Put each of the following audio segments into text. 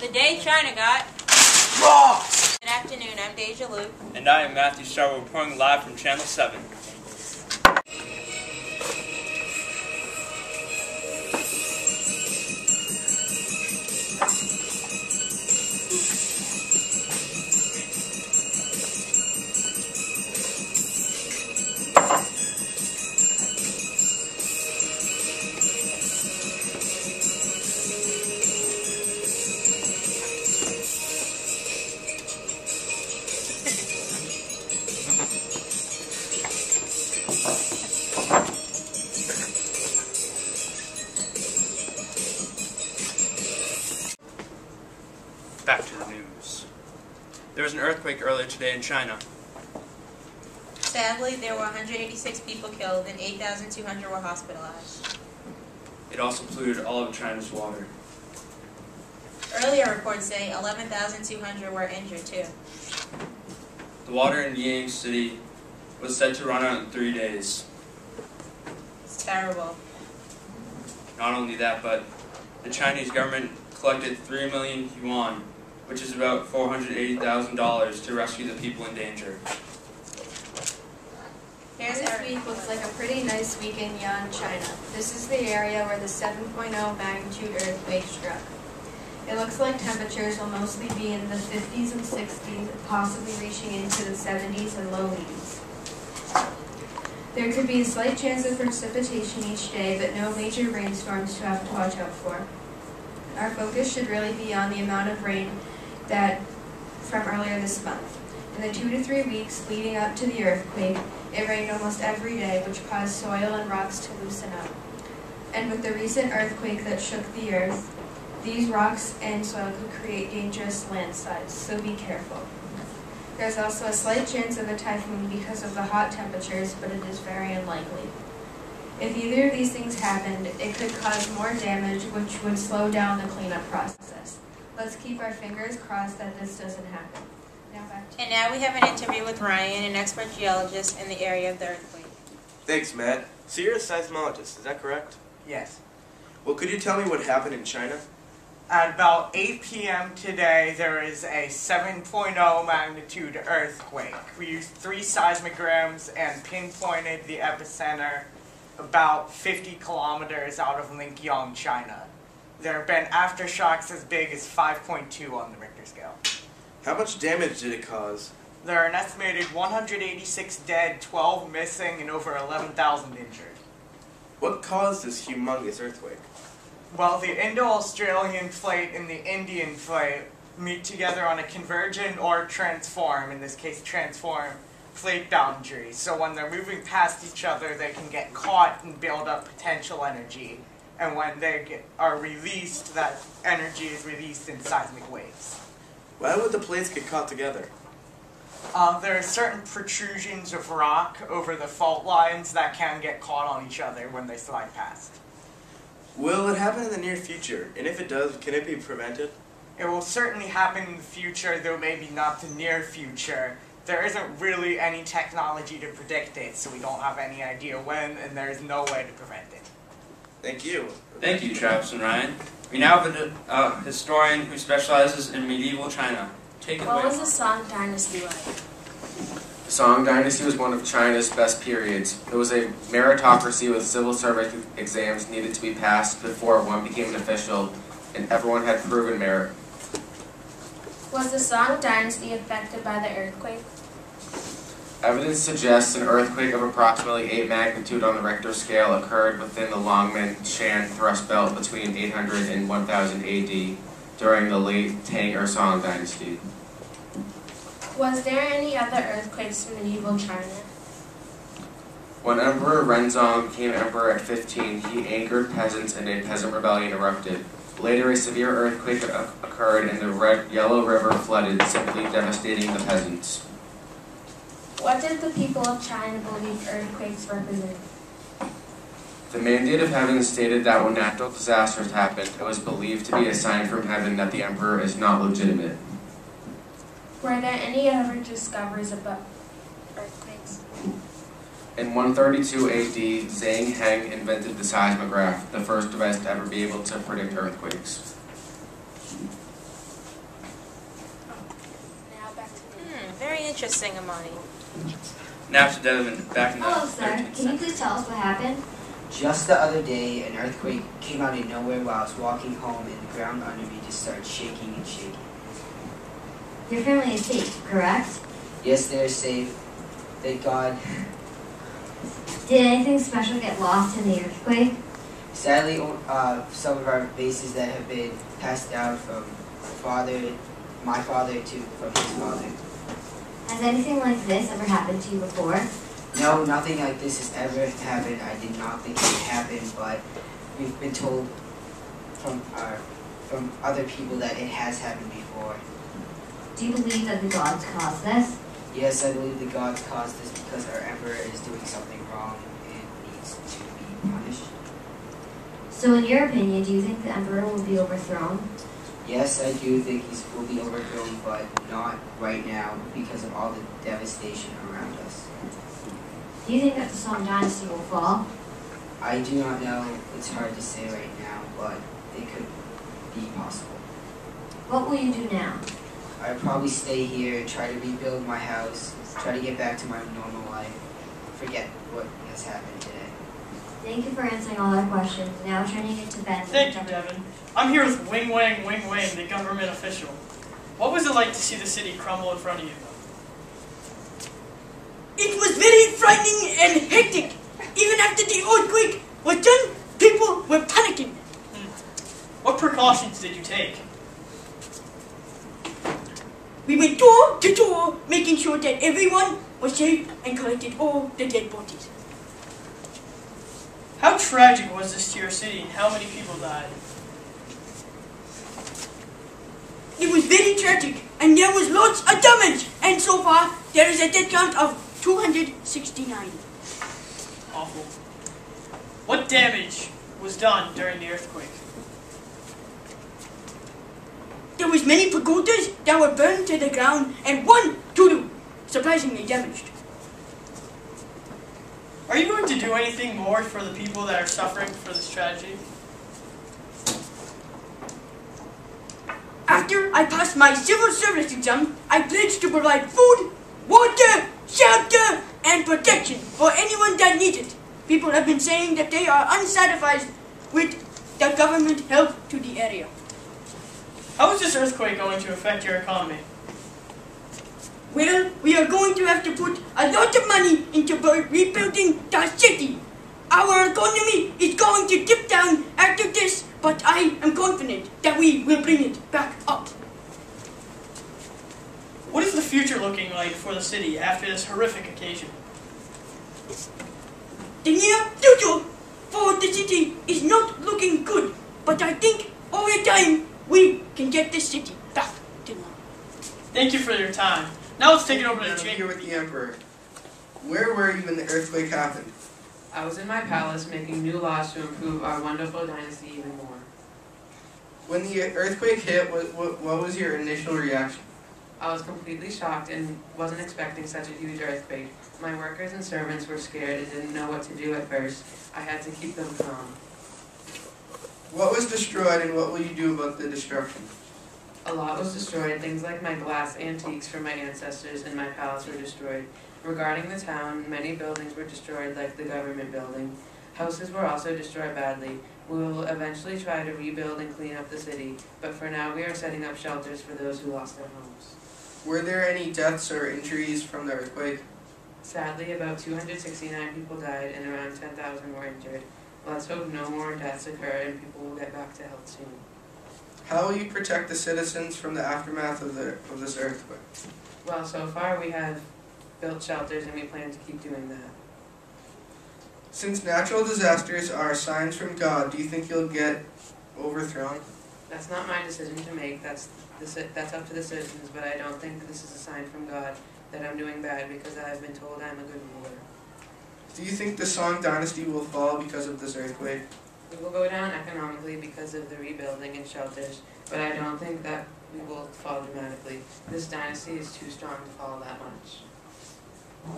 The day China got rocks! Good afternoon, I'm Deja Lu. And I am Matthew Starr, reporting live from Channel 7. Back to the news. There was an earthquake earlier today in China. Sadly, there were 186 people killed and 8,200 were hospitalized. It also polluted all of China's water. Earlier reports say 11,200 were injured too. The water in Yang City was said to run out in 3 days. It's terrible. Not only that, but the Chinese government collected 3 million yuan, which is about $480,000, to rescue the people in danger. This week looks like a pretty nice week in Yan, China. This is the area where the 7.0 magnitude earthquake struck. It looks like temperatures will mostly be in the 50s and 60s, possibly reaching into the 70s and low 80s. There could be a slight chance of precipitation each day, but no major rainstorms to have to watch out for. Our focus should really be on the amount of rain from earlier this month. In the 2 to 3 weeks leading up to the earthquake, it rained almost every day, which caused soil and rocks to loosen up. And with the recent earthquake that shook the earth, these rocks and soil could create dangerous landslides, so be careful. There's also a slight chance of a typhoon because of the hot temperatures, but it is very unlikely. If either of these things happened, it could cause more damage, which would slow down the cleanup process. Let's keep our fingers crossed that this doesn't happen. And now we have an interview with Ryan, an expert geologist in the area of the earthquake. Thanks, Matt. So you're a seismologist, is that correct? Yes. Well, could you tell me what happened in China? At about 8 p.m. today, there is a 7.0 magnitude earthquake. We used 3 seismograms and pinpointed the epicenter about 50 kilometers out of Linkyang, China. There have been aftershocks as big as 5.2 on the Richter scale. How much damage did it cause? There are an estimated 186 dead, 12 missing, and over 11,000 injured. What caused this humongous earthquake? Well, the Indo-Australian plate and the Indian plate meet together on a convergent or transform, in this case transform, plate boundary. So when they're moving past each other, they can get caught and build up potential energy. And when they are released, that energy is released in seismic waves. Why would the plates get caught together? There are certain protrusions of rock over the fault lines that can get caught on each other when they slide past. Will it happen in the near future? And if it does, can it be prevented? It will certainly happen in the future, though maybe not the near future. There isn't really any technology to predict it, so we don't have any idea when, and there is no way to prevent it. Thank you. Thank you, Travis and Ryan. We now have a historian who specializes in medieval China. Take it away. What was the Song Dynasty like? The Song Dynasty was one of China's best periods. It was a meritocracy with civil service exams needed to be passed before one became an official, and everyone had proven merit. Was the Song Dynasty affected by the earthquake? Evidence suggests an earthquake of approximately 8 magnitude on the Richter scale occurred within the Longmen-Shan thrust belt between 800 and 1000 AD during the late Tang or Song Dynasty. Was there any other earthquakes in medieval China? When Emperor Renzong became emperor at 15, he angered peasants and a peasant rebellion erupted. Later, a severe earthquake occurred and the Yellow River flooded, simply devastating the peasants. What did the people of China believe earthquakes represent? The mandate of heaven stated that when natural disasters happened, it was believed to be a sign from heaven that the emperor is not legitimate. Were there any other discoveries about earthquakes? In 132 AD, Zhang Heng invented the seismograph, the first device to ever be able to predict earthquakes. interesting, Amani. Now to Devin, back in the Hello, sir. 13th Can you century. please tell us what happened? Just the other day, an earthquake came out of nowhere while I was walking home, and the ground under me just started shaking and shaking. Your family is safe, correct? Yes, they're safe. Thank God. Did anything special get lost in the earthquake? Sadly, some of our vases that have been passed down from my father from his father. Has anything like this ever happened to you before? No, nothing like this has ever happened. I did not think it would happen, but we've been told from other people that it has happened before. Do you believe that the gods caused this? Yes, I believe the gods caused this because our emperor is doing something wrong and needs to be punished. So in your opinion, do you think the emperor will be overthrown? Yes, I do think he will be overthrown, but not right now because of all the devastation around us. Do you think that the Song Dynasty will fall? I do not know. It's hard to say right now, but it could be possible. What will you do now? I'd probably stay here, try to rebuild my house, try to get back to my normal life, forget what has happened today. Thank you for answering all our questions. Now turning it to Ben. Thank you, Devin. I'm here with Wing Wang, the government official. What was it like to see the city crumble in front of you? It was very frightening and hectic. Even after the earthquake was done, people were panicking. What precautions did you take? We went door to door, making sure that everyone was safe and collected all the dead bodies. How tragic was this to your city and how many people died? It was very tragic and there was lots of damage. And so far, there is a death count of 269. Awful. What damage was done during the earthquake? There was many pagodas that were burned to the ground and one tudu surprisingly damaged. Are you going to do anything more for the people that are suffering for this tragedy? After I passed my civil service exam, I pledged to provide food, water, shelter, and protection for anyone that needs it. People have been saying that they are unsatisfied with the government help to the area. How is this earthquake going to affect your economy? Well, we are going to have to put a lot of money into rebuilding the city. Our economy is going to dip down after this, but I am confident that we will bring it back up. What is the future looking like for the city after this horrific occasion? The near future for the city is not looking good, but I think over time we can get this city back to normal. Thank you for your time. Now let's take it over to I'm Jake. here with the Emperor. Where were you when the earthquake happened? I was in my palace making new laws to improve our wonderful dynasty even more. When the earthquake hit, what was your initial reaction? I was completely shocked and wasn't expecting such a huge earthquake. My workers and servants were scared and didn't know what to do at first. I had to keep them calm. What was destroyed and what will you do about the destruction? A lot was destroyed. Things like my glass antiques from my ancestors in my palace were destroyed. Regarding the town, many buildings were destroyed, like the government building. Houses were also destroyed badly. We will eventually try to rebuild and clean up the city, but for now we are setting up shelters for those who lost their homes. Were there any deaths or injuries from the earthquake? Sadly, about 269 people died and around 10,000 were injured. Let's hope no more deaths occur and people will get back to health soon. How will you protect the citizens from the aftermath of this earthquake? Well, so far we have built shelters and we plan to keep doing that. Since natural disasters are signs from God, do you think you'll get overthrown? That's not my decision to make. That's up to the citizens, but I don't think this is a sign from God that I'm doing bad because I have been told I'm a good ruler. Do you think the Song Dynasty will fall because of this earthquake? We will go down economically because of the rebuilding and shelters, but I don't think that we will fall dramatically. This dynasty is too strong to fall that much.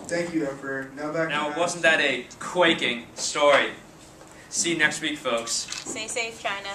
Thank you, Emperor. Now, wasn't that a quaking story? See you next week, folks. Stay safe, China.